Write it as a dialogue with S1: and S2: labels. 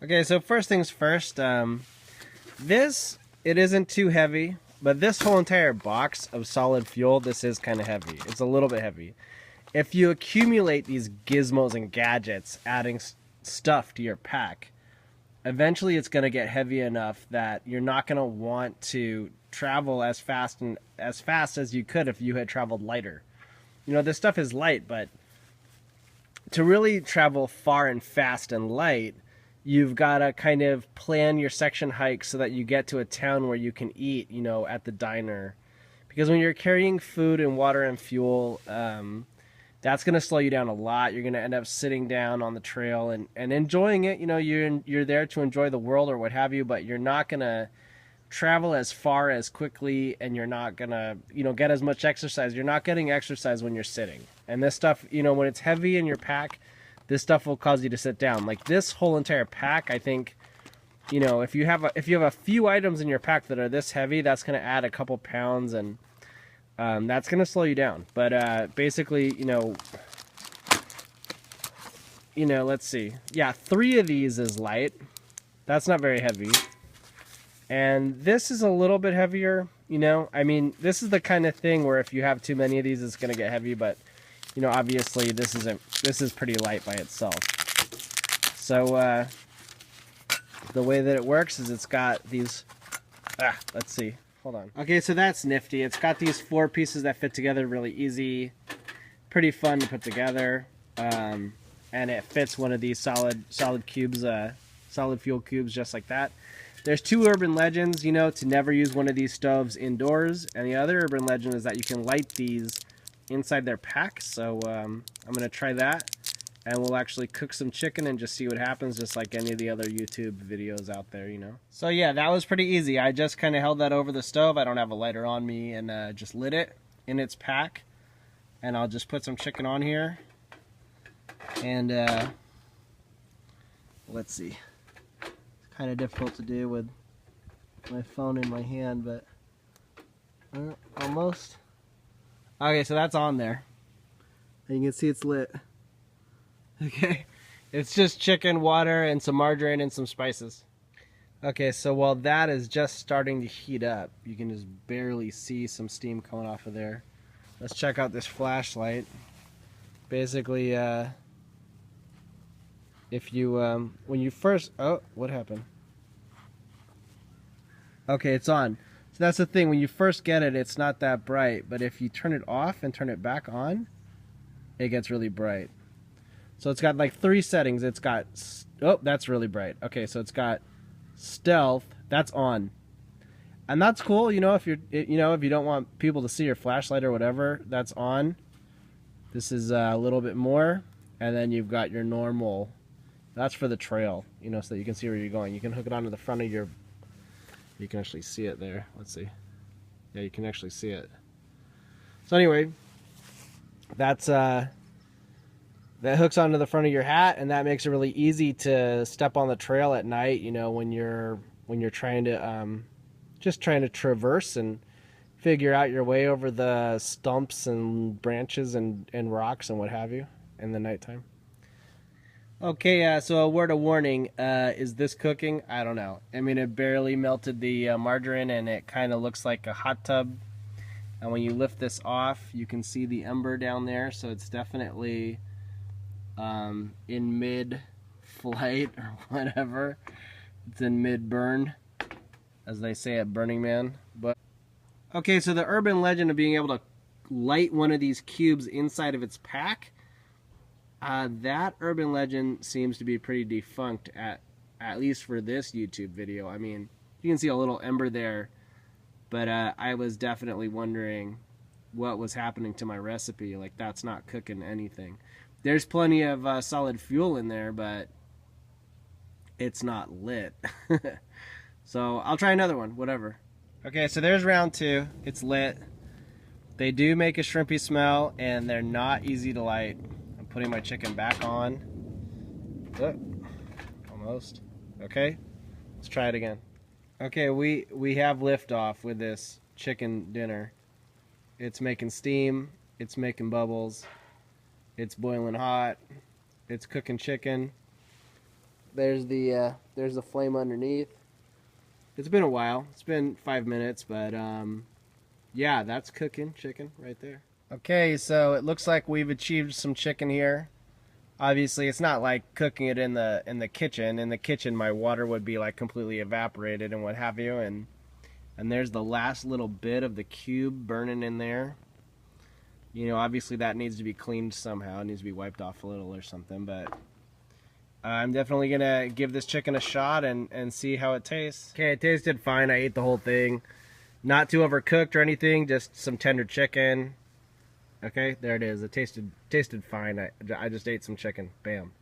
S1: Okay, so first things first, it isn't too heavy, but this whole entire box of solid fuel, this is kind of heavy. It's a little bit heavy. If you accumulate these gizmos and gadgets, adding stuff to your pack, eventually it's going to get heavy enough that you're not going to want to travel as fast as you could if you had traveled lighter. You know, this stuff is light, but to really travel far and fast and light, you've got to kind of plan your section hike so that you get to a town where you can eat, you know, at the diner. Because when you're carrying food and water and fuel, that's going to slow you down a lot. You're going to end up sitting down on the trail and enjoying it. You know, you're there to enjoy the world or what have you, but you're not going to travel as far as quickly, and you're not going to, you know, get as much exercise. You're not getting exercise when you're sitting. And this stuff, you know, when it's heavy in your pack, this stuff will cause you to sit down. Like this whole entire pack, I think, you know, if you have a few items in your pack that are this heavy, that's going to add a couple pounds, and that's going to slow you down. But basically, you know, let's see. Yeah, 3 of these is light. That's not very heavy. And this is a little bit heavier, you know. I mean, this is the kind of thing where if you have too many of these, it's going to get heavy, but you know, obviously this is pretty light by itself. So the way that it works is it's got these, let's see, hold on. Okay, so that's nifty. It's got these 4 pieces that fit together really easy, pretty fun to put together, and it fits one of these solid cubes, solid fuel cubes, just like that. There's 2 urban legends, you know, to never use one of these stoves indoors, and the other urban legend is that you can light these inside their pack. So I'm gonna try that, and we'll actually cook some chicken and just see what happens, just like any of the other YouTube videos out there, you know. So yeah, that was pretty easy. I just kind of held that over the stove. I don't have a lighter on me, and just lit it in its pack, and I'll just put some chicken on here, and let's see. It's kind of difficult to do with my phone in my hand, but almost. Okay, so that's on there. And you can see it's lit. Okay, it's just chicken, water, and some margarine and some spices. Okay, so while that is just starting to heat up, you can just barely see some steam coming off of there. Let's check out this flashlight. Basically, if you, when you first, oh, what happened? Okay, it's on. So that's the thing, when you first get it, it's not that bright, but if you turn it off and turn it back on, it gets really bright. So it's got like 3 settings. It's got, oh, that's really bright. Okay, so it's got stealth, that's on. And that's cool, you know, if you're, you know, if you don't want people to see your flashlight or whatever, that's on. This is a little bit more, and then you've got your normal, that's for the trail, you know, so that you can see where you're going. You can hook it onto the front of your, you can actually see it there. Let's see. Yeah, you can actually see it. So anyway, that's that hooks onto the front of your hat, and that makes it really easy to step on the trail at night, you know, when you're trying to just trying to traverse and figure out your way over the stumps and branches and rocks and what have you in the nighttime. Okay, so a word of warning, is this cooking? I don't know. I mean, it barely melted the margarine, and it kind of looks like a hot tub. And when you lift this off, you can see the ember down there, so it's definitely in mid-flight or whatever. It's in mid-burn, as they say at Burning Man. But okay, so the urban legend of being able to light one of these cubes inside of its pack, that urban legend seems to be pretty defunct, at least for this YouTube video. I mean, you can see a little ember there, but I was definitely wondering what was happening to my recipe. Like, that's not cooking anything. There's plenty of solid fuel in there, but it's not lit. So I'll try another one, whatever. Okay, so there's round 2. It's lit. They do make a shrimpy smell, and they're not easy to light. Putting my chicken back on. Oh, almost. Okay, let's try it again. Okay, we have liftoff with this chicken dinner. It's making steam, it's making bubbles, it's boiling hot, it's cooking chicken. there's the flame underneath. It's been a while. It's been 5 minutes, but yeah, that's cooking chicken right there. Okay, so it looks like we've achieved some chicken here. Obviously, it's not like cooking it in the kitchen. In the kitchen, my water would be like completely evaporated and what have you. And there's the last little bit of the cube burning in there. You know, obviously that needs to be cleaned somehow. It needs to be wiped off a little or something. But I'm definitely gonna give this chicken a shot and see how it tastes. Okay, it tasted fine. I ate the whole thing. Not too overcooked or anything. Just some tender chicken. Okay, there it is. It tasted fine. I just ate some chicken. Bam.